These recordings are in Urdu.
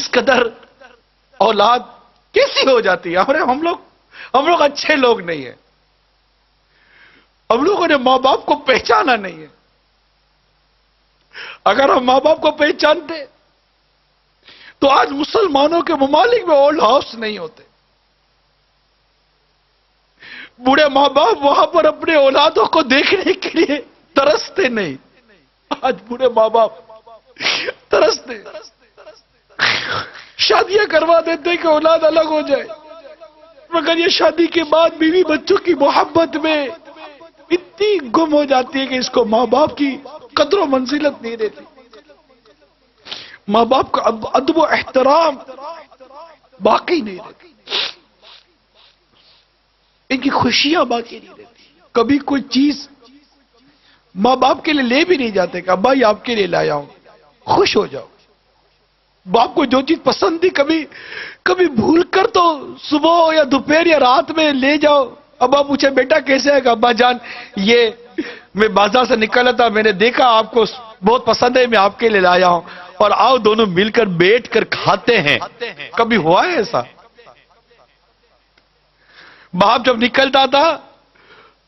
اس قدر اولاد کیسی ہو جاتی ہے؟ ہم لوگ اچھے لوگ نہیں ہیں، ہم لوگوں نے ماں باپ کو پہچانا نہیں ہے۔ اگر ہم ماں باپ کو پہچانتے تو آج مسلمانوں کے ممالک میں اولڈ ہاؤس نہیں ہوتے، بوڑھے ماں باپ وہاں پر اپنے اولادوں کو دیکھنے کے لیے ترستے نہیں۔ آج بوڑھے ماں باپ ترستے، شادیاں کروا دیتے کہ اولاد الگ ہو جائے، مگر یہ شادی کے بعد بیوی بچوں کی محبت میں اتنی گم ہو جاتی ہے کہ اس کو ماں باپ کی قدر و منزلت نہیں دیتی، ماں باپ کا ادب و احترام باقی نہیں رہتی، ان کی خوشیاں باقی نہیں رہتی۔ کبھی کوئی چیز ماں باپ کے لیے لے بھی نہیں جاتے کہ ابا یہ آپ کے لیے لایا ہوں، خوش ہو جاؤ۔ باپ کو جو چیز پسند تھی کبھی بھول کر تو صبح یا دوپہر یا رات میں لے جاؤ، ابا پوچھے بیٹا کیسے ہے کہ ابا جان یہ میں بازار سے نکلا تھا، میں نے دیکھا آپ کو بہت پسند ہے، میں آپ کے لیے لایا ہوں، اور آؤ دونوں مل کر بیٹھ کر کھاتے ہیں۔ کبھی ہوا ہے ایسا؟ باپ جب نکلتا تھا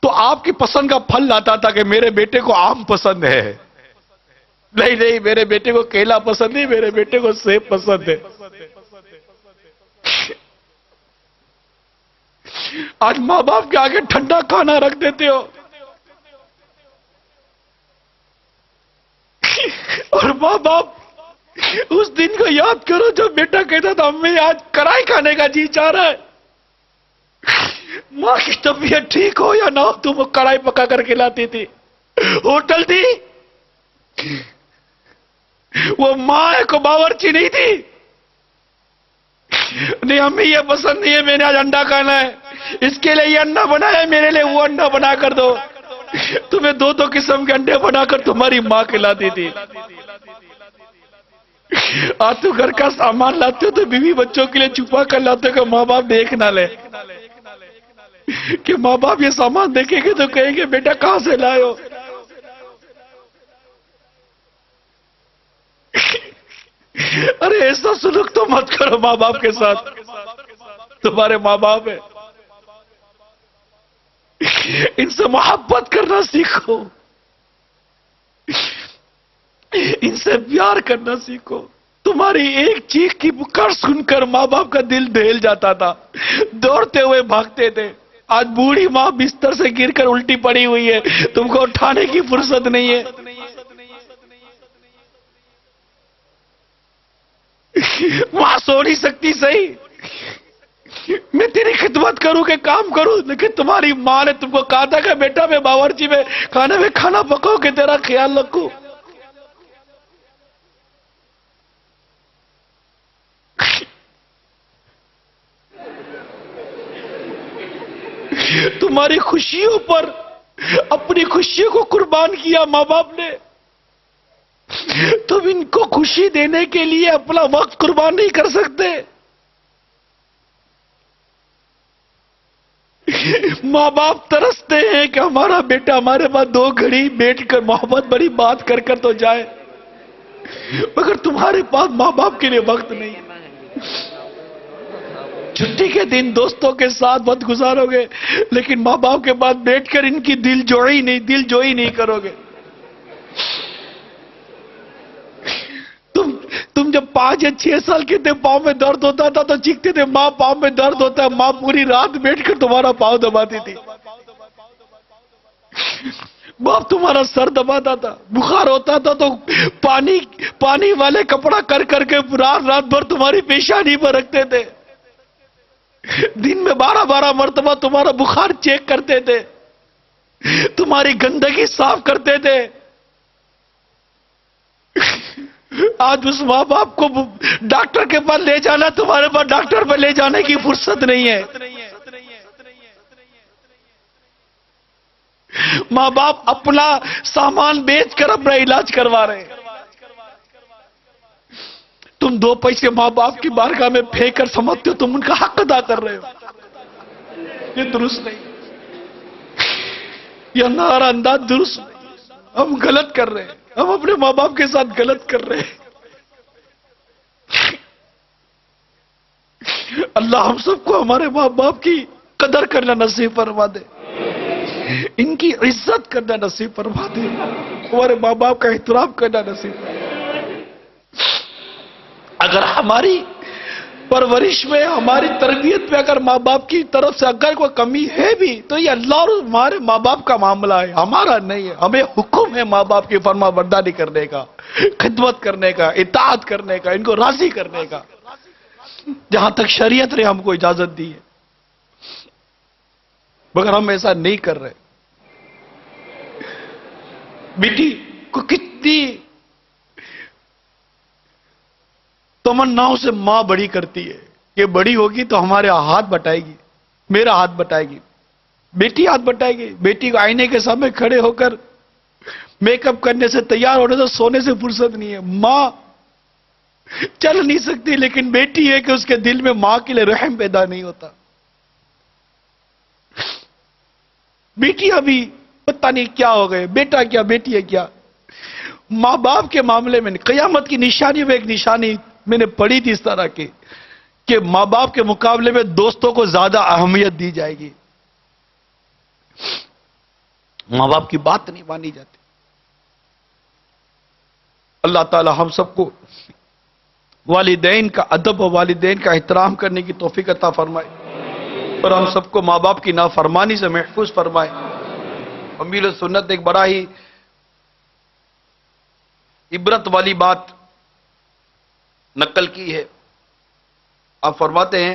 تو آپ کی پسند کا پھل لاتا تھا کہ میرے بیٹے کو آم پسند ہے، نہیں میرے بیٹے کو کیلا پسند نہیں، میرے بیٹے کو سیب پسند ہے۔ آج ماں باپ کے آگے ٹھنڈا کھانا رکھ دیتے ہو، اور ماں باپ اس دن کو یاد کرو جب بیٹا کہتا تھا امی آج کڑھائی کھانے کا جی چاہ رہا ہے، ماں کی طبیعت ٹھیک ہو یا نہ ہو تم وہ کڑھائی پکا کر کھلاتی تھی، ہوٹل تھی، وہ ماں کو باورچی نہیں تھی، نہیں امی یہ پسند نہیں ہے، میں نے آج انڈا کھانا ہے، اس کے لیے یہ انڈا بنایا ہے، میرے لیے وہ انڈا بنا کر دو، تمہیں دو قسم کے انڈے بنا کر تمہاری ماں کھلاتی تھی۔ آج تو گھر کا سامان لاتے ہو تو بیوی بچوں کے لیے چھپا کر لاتے ہو کہ ماں باپ دیکھ نہ لے، کہ ماں باپ یہ سامان دیکھیں گے تو کہیں گے بیٹا کہاں سے لائے ہو۔ ارے ایسا سلوک تو مت کرو ماں باپ کے ساتھ، تمہارے ماں باپ ہیں، ان سے محبت کرنا سیکھو، ان سے پیار کرنا سیکھو۔ تمہاری ایک چیخ کی پکار سن کر ماں باپ کا دل دہل جاتا تھا، دوڑتے ہوئے بھاگتے تھے۔ آج بوڑھی ماں بستر سے گر کر الٹی پڑی ہوئی ہے، تم کو اٹھانے کی فرصت نہیں ہے۔ ماں سو نہیں سکتی صحیح، میں تیری خدمت کروں کہ کام کروں، لیکن تمہاری ماں نے تم کو کہا تھا کہ بیٹا میں باورچی میں کھانا پکاؤ کہ تیرا خیال رکھوں۔ تمہاری خوشیوں پر اپنی خوشیوں کو قربان کیا ماں باپ نے، تم ان کو خوشی دینے کے لیے اپنا وقت قربان نہیں کر سکتے۔ ماں باپ ترستے ہیں کہ ہمارا بیٹا ہمارے پاس 2 گھڑی بیٹھ کر محبت بڑی بات کر تو جائے، مگر تمہارے پاس ماں باپ کے لیے وقت نہیں۔ چھٹی کے دن دوستوں کے ساتھ وقت گزارو گے، لیکن ماں باپ کے پاس بیٹھ کر ان کی دل جوئی نہیں کرو گے۔ تم جب 5 یا 6 سال کے تھے، پاؤں میں درد ہوتا تھا تو چیختے تھے ماں پاؤں میں درد ہوتا ہے، ماں پوری رات بیٹھ کر تمہارا پاؤں دباتی تھی، باپ تمہارا سر دباتا تھا، بخار ہوتا تھا تو پانی والے کپڑا کر کے رات بھر تمہاری پیشانی پر رکھتے تھے، دن میں 12 مرتبہ تمہارا بخار چیک کرتے تھے، تمہاری گندگی صاف کرتے تھے۔ آج اس ماں باپ کو ڈاکٹر کے پاس لے جانا، تمہارے پاس ڈاکٹر پہ لے جانے کی فرصت نہیں ہے۔ ماں باپ اپنا سامان بیچ کر اپنا علاج کروا رہے ہیں، تم 2 پیسے ماں باپ کی بارگاہ میں پھینک کر سمجھتے ہو تم ان کا حق ادا کر رہے ہو، یہ درست نہیں، یہ ہمارا انداز درست نہیں، ہم غلط کر رہے ہیں، ہم اپنے ماں باپ کے ساتھ غلط کر رہے ہیں۔ اللہ ہم سب کو ہمارے ماں باپ کی قدر کرنا نصیب فرما دے، ان کی عزت کرنا نصیب فرما دے، ہمارے ماں باپ کا احترام کرنا نصیب فرما دے۔ اگر ہماری پرورش میں، ہماری تربیت میں اگر ماں باپ کی طرف سے اگر کوئی کمی ہے بھی تو یہ اللہ اور ہمارے ماں باپ کا معاملہ ہے، ہمارا نہیں ہے۔ ہمیں حکم ہے ماں باپ کی فرما برداری کرنے کا، خدمت کرنے کا، اطاعت کرنے کا، ان کو راضی کرنے کا، جہاں تک شریعت نے ہم کو اجازت دی ہے، مگر ہم ایسا نہیں کر رہے۔ بیٹی کو کتنی تمناؤں سے ماں بڑی کرتی ہے، یہ بڑی ہوگی تو ہمارے ہاتھ بٹائے گی، میرا ہاتھ بٹائے گی، بیٹی ہاتھ بٹائے گی۔ بیٹی کو آئینے کے سامنے کھڑے ہو کر میک اپ کرنے سے، تیار ہونے سے، سونے سے فرصت نہیں ہے۔ ماں چل نہیں سکتی، لیکن بیٹی ہے کہ اس کے دل میں ماں کے لیے رحم پیدا نہیں ہوتا۔ بیٹی ابھی پتہ نہیں کیا ہو گئے، بیٹا کیا بیٹی ہے کیا۔ ماں باپ کے معاملے میں قیامت کی نشانی میں ایک نشانی میں نے پڑھی تھی اس طرح کی کہ ماں باپ کے مقابلے میں دوستوں کو زیادہ اہمیت دی جائے گی، ماں باپ کی بات نہیں مانی جاتی۔ اللہ تعالی ہم سب کو والدین کا ادب اور والدین کا احترام کرنے کی توفیق عطا فرمائے، اور ہم سب کو ماں باپ کی نافرمانی سے محفوظ فرمائے۔ امیر سنت نے ایک بڑا ہی عبرت والی بات نقل کی ہے۔ آپ فرماتے ہیں